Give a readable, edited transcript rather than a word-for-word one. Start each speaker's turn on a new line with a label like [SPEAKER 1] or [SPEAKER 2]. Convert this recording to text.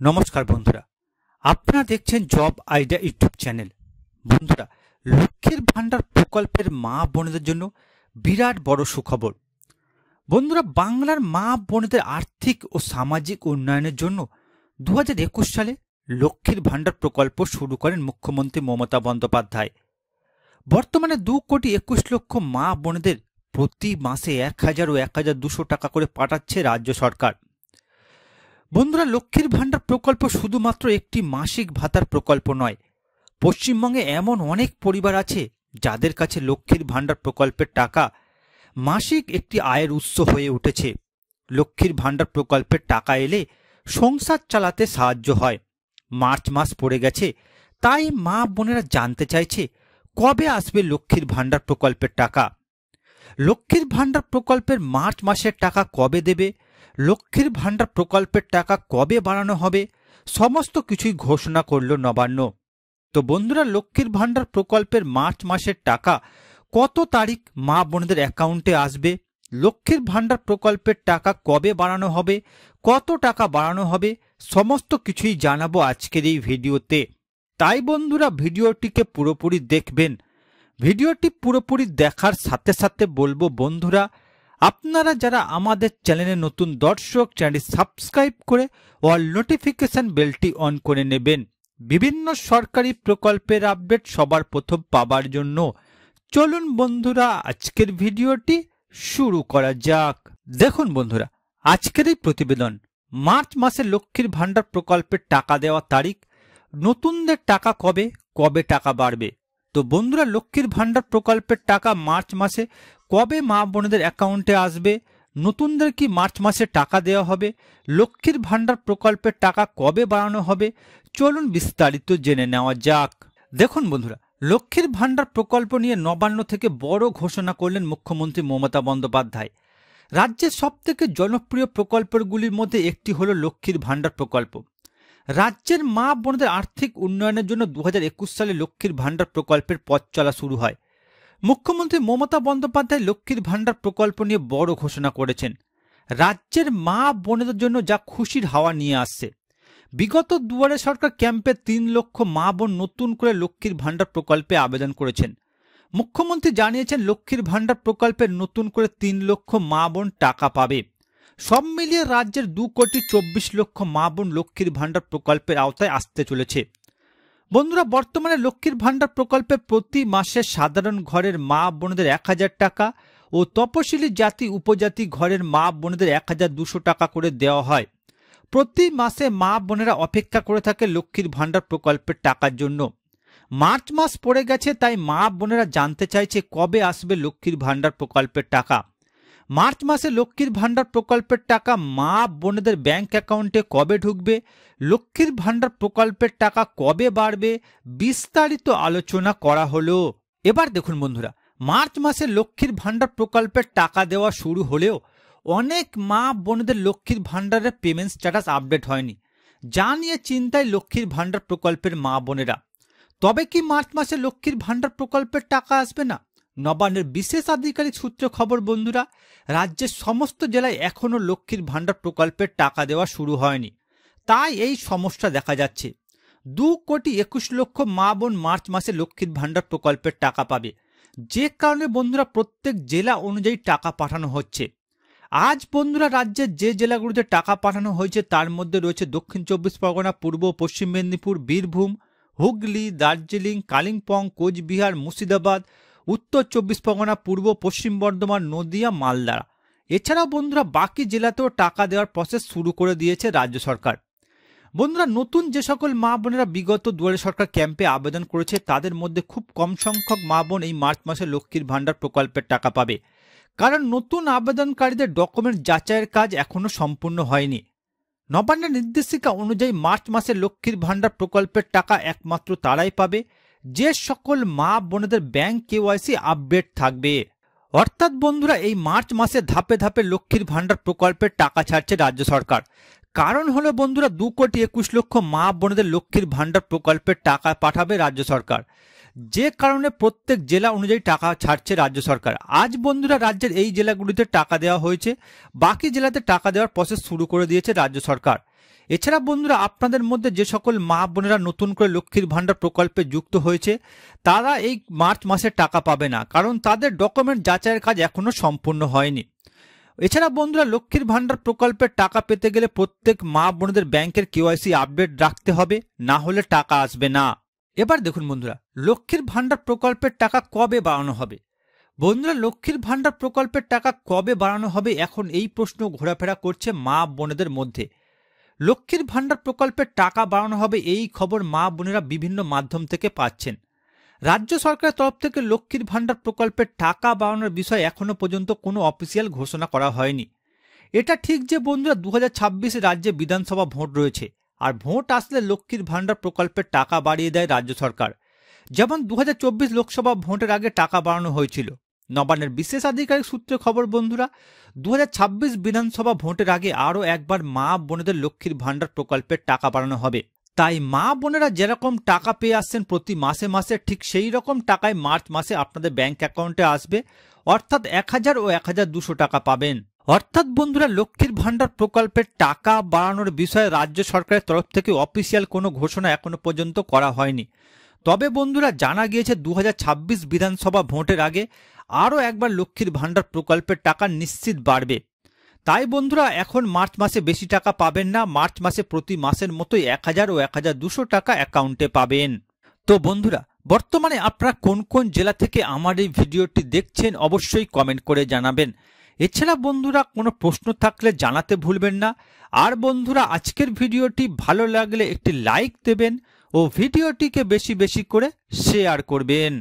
[SPEAKER 1] নমস্কার বন্ধুরা, আপনারা দেখছেন জব আইডিয়া ইউটিউব চ্যানেল। বন্ধুরা, লক্ষ্মীর ভান্ডার প্রকল্পের মা বোনেদের জন্য বিরাট বড় সুখবর। বন্ধুরা, বাংলার মা বোনেদের আর্থিক ও সামাজিক উন্নয়নের জন্য 2021 সালে লক্ষ্মীর ভান্ডার প্রকল্প শুরু করেন মুখ্যমন্ত্রী মমতা বন্দ্যোপাধ্যায়। বর্তমানে 2,21,00,000 মা বোনেদের প্রতি মাসে 1,000 ও 1,200 টাকা করে পাঠাচ্ছে রাজ্য সরকার। বন্ধুরা, লক্ষ্মীর ভান্ডার প্রকল্প শুধুমাত্র একটি মাসিক ভাতার প্রকল্প নয়। পশ্চিমবঙ্গে এমন অনেক পরিবার আছে যাদের কাছে লক্ষ্মীর ভান্ডার প্রকল্পের টাকা মাসিক একটি আয়ের উৎস হয়ে উঠেছে। লক্ষ্মীর ভান্ডার প্রকল্পের টাকা এলে সংসার চালাতে সাহায্য হয়। মার্চ মাস পড়ে গেছে, তাই মা বোনেরা জানতে চাইছে কবে আসবে লক্ষ্মীর ভান্ডার প্রকল্পের টাকা। লক্ষ্মীর ভান্ডার প্রকল্পের মার্চ মাসের টাকা কবে দেবে, লক্ষ্মীর ভান্ডার প্রকল্পের টাকা কবে বাড়ানো হবে, সমস্ত কিছুই ঘোষণা করল নবান্ন। তো বন্ধুরা, লক্ষ্মীর ভান্ডার প্রকল্পের মার্চ মাসের টাকা কত তারিখ মা বোনদের অ্যাকাউন্টে আসবে, লক্ষ্মীর ভান্ডার প্রকল্পের টাকা কবে বাড়ানো হবে, কত টাকা বাড়ানো হবে, সমস্ত কিছুই জানাবো আজকের এই ভিডিওতে। তাই বন্ধুরা, ভিডিওটিকে পুরোপুরি দেখবেন। ভিডিওটি পুরোপুরি দেখার সাথে সাথে বলবো বন্ধুরা, আপনারা যারা আমাদের চ্যানেলে নতুন দর্শক, চ্যানেলটি সাবস্ক্রাইব করে অল নোটিফিকেশন বেলটি অন করে নেবেন বিভিন্ন সরকারি প্রকল্পের আপডেট সবার প্রথম পাবার জন্য। চলুন বন্ধুরা, আজকের ভিডিওটি শুরু করা যাক। দেখুন বন্ধুরা, আজকের এই প্রতিবেদন মার্চ মাসে লক্ষ্মীর ভান্ডার প্রকল্পের টাকা দেওয়া তারিখ, নতুনদের টাকা কবে কবে টাকা বাড়বে। তো বন্ধুরা, লক্ষ্মীর ভান্ডার প্রকল্পের টাকা মার্চ মাসে কবে মা বোনেদের অ্যাকাউন্টে আসবে, নতুনদের কি মার্চ মাসে টাকা দেওয়া হবে, লক্ষ্মীর ভান্ডার প্রকল্পের টাকা কবে বাড়ানো হবে, চলুন বিস্তারিত জেনে নেওয়া যাক। দেখুন বন্ধুরা, লক্ষ্মীর ভান্ডার প্রকল্প নিয়ে নবান্ন থেকে বড় ঘোষণা করলেন মুখ্যমন্ত্রী মমতা বন্দ্যোপাধ্যায়। রাজ্যের সবথেকে জনপ্রিয় প্রকল্পগুলির মধ্যে একটি হলো লক্ষ্মীর ভান্ডার প্রকল্প। রাজ্যের মা বোনদের আর্থিক উন্নয়নের জন্য 2021 সালে লক্ষ্মীর ভান্ডার প্রকল্পের পথ চলা শুরু হয়। মুখ্যমন্ত্রী মমতা বন্দ্যোপাধ্যায় লক্ষ্মীর ভান্ডার প্রকল্প নিয়ে বড় ঘোষণা করেছেন। রাজ্যের মা বোনেদের জন্য যা খুশির হাওয়া নিয়ে আসছে। বিগত দুয়ারে সরকার ক্যাম্পে 3 লক্ষ মা বোন নতুন করে লক্ষ্মীর ভান্ডার প্রকল্পে আবেদন করেছেন। মুখ্যমন্ত্রী জানিয়েছেন লক্ষ্মীর ভান্ডার প্রকল্পে নতুন করে 3 লক্ষ মা বোন টাকা পাবে। সব মিলিয়ে রাজ্যের 2,24,00,000 মা বোন লক্ষ্মীর ভান্ডার প্রকল্পের আওতায় আসতে চলেছে। বন্ধুরা, বর্তমানে লক্ষ্মীর ভান্ডার প্রকল্পে প্রতি মাসে সাধারণ ঘরের মা বোনদের 1,000 টাকা ও তপশিলি জাতি উপজাতি ঘরের মা বোনদের 1,200 টাকা করে দেওয়া হয়। প্রতি মাসে মা বোনেরা অপেক্ষা করে থাকে লক্ষ্মীর ভান্ডার প্রকল্পের টাকার জন্য। মার্চ মাস পড়ে গেছে, তাই মা বোনেরা জানতে চাইছে কবে আসবে লক্ষ্মীর ভান্ডার প্রকল্পের টাকা। মার্চ মাসে লক্ষ্মীর ভান্ডার প্রকল্পের টাকা মা বোনেদের ব্যাংক অ্যাকাউন্টে কবে ঢুকবে, লক্ষ্মীর ভান্ডার প্রকল্পের টাকা কবে বাড়বে, বিস্তারিত আলোচনা করা হলো। এবার দেখুন বন্ধুরা, মার্চ মাসে লক্ষ্মীর ভান্ডার প্রকল্পের টাকা দেওয়া শুরু হলেও অনেক মা বোনেদের লক্ষ্মীর ভান্ডারের পেমেন্ট স্ট্যাটাস আপডেট হয়নি, যা নিয়ে চিন্তায় লক্ষ্মীর ভান্ডার প্রকল্পের মা বোনেরা। তবে কি মার্চ মাসে লক্ষ্মীর ভান্ডার প্রকল্পের টাকা আসবে না? নবান্নের বিশেষ আধিকারিক সূত্রে খবর বন্ধুরা, রাজ্যের সমস্ত জেলায় এখনও লক্ষ্মীর ভান্ডার প্রকল্পের টাকা দেওয়া শুরু হয়নি, তাই এই সমস্যা দেখা যাচ্ছে। 2,21,00,000 মা বোন মার্চ মাসে লক্ষ্মীর ভান্ডার প্রকল্পের টাকা পাবে, যে কারণে বন্ধুরা প্রত্যেক জেলা অনুযায়ী টাকা পাঠানো হচ্ছে। আজ বন্ধুরা, রাজ্যের যে জেলাগুলিতে টাকা পাঠানো হয়েছে তার মধ্যে রয়েছে দক্ষিণ 24 পরগনা, পূর্ব পশ্চিম মেদিনীপুর, বীরভূম, হুগলি, দার্জিলিং, কালিম্পং, কোচবিহার, মুর্শিদাবাদ, উত্তর 24 পরগনা, পূর্ব পশ্চিম বর্ধমান, নদিয়া, মালদা। এছাড়াও বন্ধুরা বাকি জেলাতেও টাকা দেওয়ার প্রসেস শুরু করে দিয়েছে রাজ্য সরকার। বন্ধুরা, নতুন যে সকল মা বোনেরা বিগত দুয়ারে সরকার ক্যাম্পে আবেদন করেছে তাদের মধ্যে খুব কম সংখ্যক মা বোন এই মার্চ মাসে লক্ষ্মীর ভান্ডার প্রকল্পের টাকা পাবে, কারণ নতুন আবেদনকারীদের ডকুমেন্ট যাচাইয়ের কাজ এখনো সম্পূর্ণ হয়নি। নবান্নের নির্দেশিকা অনুযায়ী মার্চ মাসে লক্ষ্মীর ভান্ডার প্রকল্পের টাকা একমাত্র তারাই পাবে যে সকল মা বোনেদের ব্যাংক কেওয়াইসি আপডেট থাকবে। অর্থাৎ বন্ধুরা, এই মার্চ মাসে ধাপে ধাপে লক্ষ্মীর ভান্ডার প্রকল্পের টাকা ছাড়ছে রাজ্য সরকার। কারণ হলো বন্ধুরা, 2,21,00,000 মা বোনেদের লক্ষ্মীর ভান্ডার প্রকল্পের টাকা পাঠাবে রাজ্য সরকার, যে কারণে প্রত্যেক জেলা অনুযায়ী টাকা ছাড়ছে রাজ্য সরকার। আজ বন্ধুরা রাজ্যের এই জেলাগুলিতে টাকা দেওয়া হয়েছে, বাকি জেলাতে টাকা দেওয়ার প্রসেস শুরু করে দিয়েছে রাজ্য সরকার। এছাড়া বন্ধুরা আপনাদের মধ্যে যে সকল মা বোনেরা নতুন করে লক্ষ্মীর ভাণ্ডার প্রকল্পে যুক্ত হয়েছে তারা এই মার্চ মাসে টাকা পাবে না, কারণ তাদের ডকুমেন্ট যাচাইয়ের কাজ এখনো সম্পূর্ণ হয়নি। এছাড়া বন্ধুরা লক্ষ্মীর ভাণ্ডার প্রকল্পের টাকা পেতে গেলে প্রত্যেক মা বোনদের ব্যাংকের কেওয়াইসি আপডেট রাখতে হবে, না হলে টাকা আসবে না। এবার দেখুন বন্ধুরা, লক্ষ্মীর ভাণ্ডার প্রকল্পের টাকা কবে বাড়ানো হবে? বন্ধুরা, লক্ষ্মীর ভাণ্ডার প্রকল্পের টাকা কবে বাড়ানো হবে, এখন এই প্রশ্ন ঘোরাফেরা করছে মা বোনেদের মধ্যে। লক্ষ্মীর ভাণ্ডার প্রকল্পের টাকা বাড়ানো হবে এই খবর মা বোনেরা বিভিন্ন মাধ্যম থেকে পাচ্ছেন। রাজ্য সরকারের তরফ থেকে লক্ষ্মীর ভাণ্ডার প্রকল্পের টাকা বাড়ানোর বিষয়ে এখনো পর্যন্ত কোনো অফিসিয়াল ঘোষণা করা হয়নি। এটা ঠিক যে বন্ধুরা 2026 রাজ্যে বিধানসভা ভোট রয়েছে, আর ভোট আসলে লক্ষ্মীর ভাণ্ডার প্রকল্পের টাকা বাড়িয়ে দেয় রাজ্য সরকার। যেমন 2024 লোকসভা ভোটের আগে টাকা বাড়ানো হয়েছিল। নবান্নের বিশেষ আধিকারিক সূত্রে খবর বন্ধুরা, 2026 বিধানসভা ভোটের আগে আরও একবার মা বোনেদের লক্ষ্মীর ভাণ্ডার প্রকল্পের টাকা বাড়ানো হবে। তাই মা বোনেরা যেরকম টাকা পেয়ে আসছেন প্রতি মাসে মাসে, ঠিক সেই রকম টাকায় মার্চ মাসে আপনাদের ব্যাংক অ্যাকাউন্টে আসবে, অর্থাৎ 1000 ও 1200 টাকা পাবেন। অর্থাৎ বন্ধুরা, লক্ষ্মীর ভাণ্ডার প্রকল্পের টাকা বাড়ানোর বিষয়ে রাজ্য সরকারের তরফ থেকে অফিসিয়াল কোনো ঘোষণা এখনো পর্যন্ত করা হয়নি। তবে বন্ধুরা, জানা গিয়েছে 2026 বিধানসভা ভোটের আগে আরও একবার লক্ষ্মীর ভাণ্ডার প্রকল্পের টাকা নিশ্চিত বাড়বে। তাই বন্ধুরা, এখন মার্চ মাসে বেশি টাকা পাবেন না, মার্চ মাসে প্রতি মাসের মতোই 1000 ও 1200 টাকা অ্যাকাউন্টে পাবেন। তো বন্ধুরা, বর্তমানে আপনারা কোন কোন জেলা থেকে আমার এই ভিডিওটি দেখছেন অবশ্যই কমেন্ট করে জানাবেন। এছাড়া বন্ধুরা, কোনো প্রশ্ন থাকলে জানাতে ভুলবেন না। আর বন্ধুরা, আজকের ভিডিওটি ভালো লাগলে একটি লাইক দেবেন ও ভিডিওটিকে বেশি বেশি করে শেয়ার করবেন।